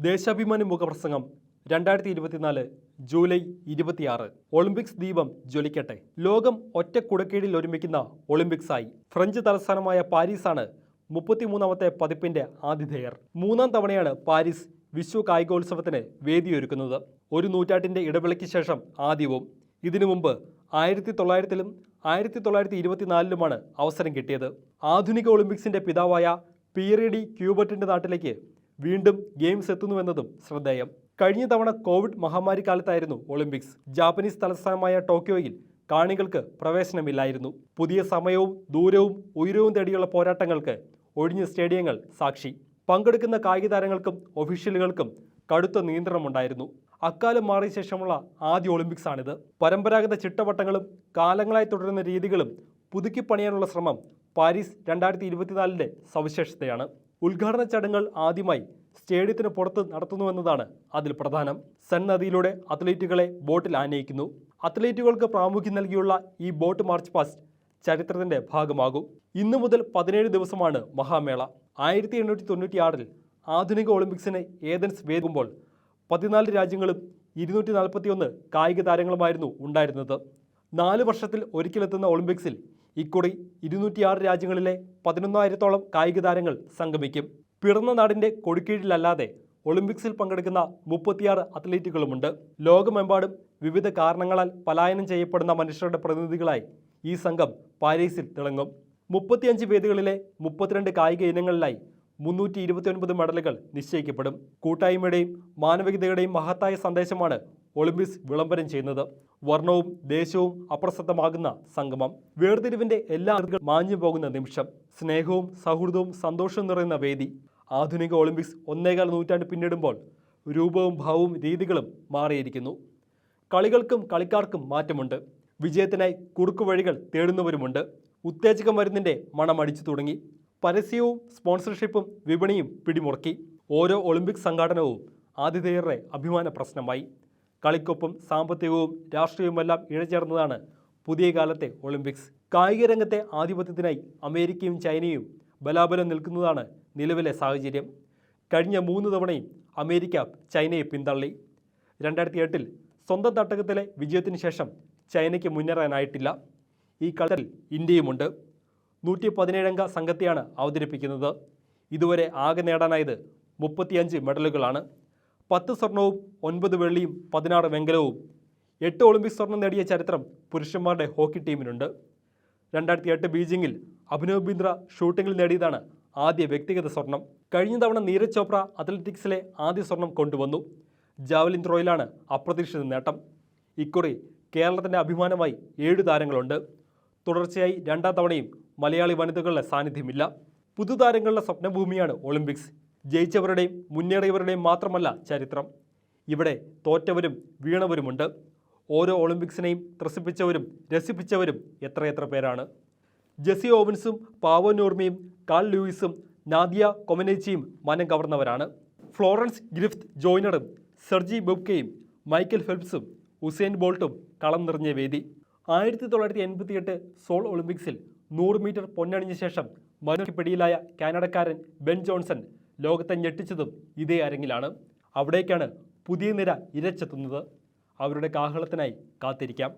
ദേശാഭിമാനി മുഖപ്രസംഗം 2024 July 26. Olympics ദീപം ജ്വലിക്കട്ടെ. ലോകം ഒറ്റ കുടക്കീഴിൽ ഒരുമിക്കുന്ന ഒളിമ്പിക്സായി. ഫ്രഞ്ച് തലസ്ഥാനമായ പാരീസാണ് 33ാമത്തെ പതിപ്പിന്റെ ആതിഥേയർ. 3ാം തവണയാണ് പാരീസ് വിശ്വ കായികോത്സവത്തിന് വേദിയൊരുക്കുന്നത്. ഒരു നൂറ്റാണ്ടിന്റെ ഇടവേളയ്ക്ക് ശേഷം ആദ്യവും. ഇതിനു മുമ്പ് 1900-ലും 1924-ലുമാണ് അവസരം കിട്ടിയത്. ആധുനിക ഒളിമ്പിക്സിന്റെ പിതാവായ പിയറി ഡി ക്യൂബർട്ടിന്റെ നാട്ടിലേക്ക് വീണ്ടും ഗെയിംസ് എത്തുന്നുവെന്നതും ശ്രദ്ധേയം. കഴിഞ്ഞ തവണ കോവിഡ് മഹാമാരി കാലത്തായിരുന്നു ഒളിമ്പിക്സ്. ജാപ്പനീസ് തലസ്ഥാനമായ ടോക്കിയോയിൽ കാണികൾക്ക് പ്രവേശനമില്ലായിരുന്നു. പുതിയ സമയവും ദൂരവും ഉയരവും തേടിയുള്ള പോരാട്ടങ്ങൾക്ക് ഒഴിഞ്ഞ സ്റ്റേഡിയങ്ങൾ സാക്ഷി. പങ്കെടുക്കുന്ന കായിക താരങ്ങൾക്കും ഒഫീഷ്യലുകൾക്കും കടുത്ത നിയന്ത്രണമുണ്ടായിരുന്നു. അക്കാലം മാറിയ ശേഷമുള്ള ആദ്യ ഒളിമ്പിക്സ് ആണിത്. പരമ്പരാഗത ചിട്ടവട്ടങ്ങളും കാലങ്ങളായി തുടരുന്ന രീതികളും പുതുക്കിപ്പണിയാനുള്ള ശ്രമം പാരീസ് 2024-ന്റെ സവിശേഷതയാണ്. ഉദ്ഘാടന ചടങ്ങുകൾ ആദ്യമായി സ്റ്റേഡിയത്തിന് പുറത്ത് നടത്തുന്നുവെന്നതാണ് അതിൽ പ്രധാനം. സെൻ നദിയിലൂടെ അത്ലറ്റുകളെ ബോട്ടിൽ ആനയിക്കുന്നു. അത്ലറ്റുകൾക്ക് പ്രാമുഖ്യം നൽകിയുള്ള ഈ ബോട്ട് മാർച്ച് പാസ്റ്റ് ചരിത്രത്തിന്റെ ഭാഗമാകും. ഇന്നു മുതൽ 17 ദിവസമാണ് മഹാമേള. 1896-ൽ ആധുനിക ഒളിമ്പിക്സിന് ഏതൻസ് വേദിക്കുമ്പോൾ 14 രാജ്യങ്ങളും 241 കായിക താരങ്ങളുമായിരുന്നു ഉണ്ടായിരുന്നത്. 4 വർഷത്തിൽ ഒരിക്കലെത്തുന്ന ഒളിമ്പിക്സിൽ ഇക്കുറി 206 രാജ്യങ്ങളിലെ 11,000-ഓളം കായിക താരങ്ങൾ സംഗമിക്കും. പിറന്ന നാടിന്റെ കൊടുക്കീഴിലല്ലാതെ ഒളിമ്പിക്സിൽ പങ്കെടുക്കുന്ന 36 അത്ലറ്റുകളുമുണ്ട്. ലോകമെമ്പാടും വിവിധ കാരണങ്ങളാൽ പലായനം ചെയ്യപ്പെടുന്ന മനുഷ്യരുടെ പ്രതിനിധികളായി ഈ സംഘം പാരീസിൽ തിളങ്ങും. 35 വേദികളിലെ 32 കായിക ഇനങ്ങളിലായി 329 മെഡലുകൾ നിശ്ചയിക്കപ്പെടും. കൂട്ടായ്മയുടെയും മാനവികതയുടെയും മഹത്തായ സന്ദേശമാണ് ഒളിമ്പിക്സ് വിളംബരം ചെയ്യുന്നത്. വർണ്ണവും ദേശവും അപ്രസക്തമാകുന്ന സംഗമം. വേർതിരിവിന്റെ എല്ലാ അതിർകളും മാഞ്ഞു പോകുന്ന നിമിഷം. സ്നേഹവും സൗഹൃദവും സന്തോഷവും നിറയുന്ന വേദി. ആധുനിക ഒളിമ്പിക്സ് 1.25 നൂറ്റാണ്ട് പിന്നിടുമ്പോൾ രൂപവും ഭാവവും രീതികളും മാറിയിരിക്കുന്നു. കളികൾക്കും കളിക്കാർക്കും മാറ്റമുണ്ട്. വിജയത്തിനായി കുറുക്കുവഴികൾ തേടുന്നവരുമുണ്ട്. ഉത്തേജക മരുന്നിന്റെ മണം അടിച്ചു തുടങ്ങി. പരസ്യവും സ്പോൺസർഷിപ്പും വിപണിയും പിടിമുറുക്കി. ഓരോ ഒളിമ്പിക്സ് സംഘാടനവും ആതിഥേയരുടെ അഭിമാന പ്രശ്നമായി. കളിക്കൊപ്പം സാമ്പത്തികവും രാഷ്ട്രീയവുമെല്ലാം ഇഴചേർന്നതാണ് പുതിയ കാലത്തെ ഒളിമ്പിക്സ്. കായിക രംഗത്തെ ആധിപത്യത്തിനായി അമേരിക്കയും ചൈനയും ബലാബലം നിൽക്കുന്നതാണ് നിലവിലെ സാഹചര്യം. കഴിഞ്ഞ 3 തവണയും അമേരിക്ക ചൈനയെ പിന്തള്ളി. 2008-ൽ സ്വന്തം തട്ടകത്തിലെ വിജയത്തിന് ശേഷം ചൈനയ്ക്ക് മുന്നേറാനായിട്ടില്ല. ഈ കളിയിൽ ഇന്ത്യയുമുണ്ട്. 117 അംഗ സംഘത്തെയാണ് അവതരിപ്പിക്കുന്നത്. ഇതുവരെ ആകെ നേടാനായത് 35 മെഡലുകളാണ്. 10 സ്വർണവും 9 വെള്ളിയും 16 വെങ്കലവും. 8 ഒളിമ്പിക്സ് സ്വർണം നേടിയ ചരിത്രം പുരുഷന്മാരുടെ ഹോക്കി ടീമിനുണ്ട്. 2008 ബീജിംഗിൽ അഭിനവ് ബിന്ദ്ര ഷൂട്ടിങ്ങിൽ നേടിയതാണ് ആദ്യ വ്യക്തിഗത സ്വർണം. കഴിഞ്ഞ തവണ നീരജ് ചോപ്ര അത്ലറ്റിക്സിലെ ആദ്യ സ്വർണം കൊണ്ടുവന്നു. ജാവലിൻ ത്രോയിലാണ് അപ്രതീക്ഷിത നേട്ടം. ഇക്കുറി കേരളത്തിൻ്റെ അഭിമാനമായി 7 താരങ്ങളുണ്ട്. തുടർച്ചയായി 2ാം തവണയും മലയാളി വനിതകളുടെ സാന്നിധ്യമില്ല. പുതുതാരങ്ങളുടെ സ്വപ്നഭൂമിയാണ് ഒളിമ്പിക്സ്. ജയിച്ചവരുടെയും മുന്നേറിയവരുടെയും മാത്രമല്ല ചരിത്രം. ഇവിടെ തോറ്റവരും വീണവരുമുണ്ട്. ഓരോ ഒളിമ്പിക്സിനെയും ത്രസിപ്പിച്ചവരും രസിപ്പിച്ചവരും എത്രയെത്ര പേരാണ്. ജെസി ഓവൻസും പാവോ നൂർമിയും കാൾ ലൂയിസും നാദിയ കൊമനേച്ചിയും മനം കവർന്നവരാണ്. ഫ്ലോറൻസ് ഗ്രിഫ്ത് ജോയ്നറും സെർജി ബുബ്കയും മൈക്കൽ ഫെൽപ്സും ഉസൈൻ ബോൾട്ടും കളം നിറഞ്ഞ വേദി. 1988 സോൾ ഒളിമ്പിക്സിൽ 100 മീറ്റർ പൊന്നണിഞ്ഞ ശേഷം മരണപ്പിടിയിലായ കാനഡക്കാരൻ ബെൻ ജോൺസൺ ലോകത്തെ ഞെട്ടിച്ചതും ഇതേ അരങ്ങിലാണ്. അവിടേക്കാണ് പുതിയ നിര ഇരച്ചെത്തുന്നത്. അവരുടെ കാഹളത്തിനായി കാത്തിരിക്കാം.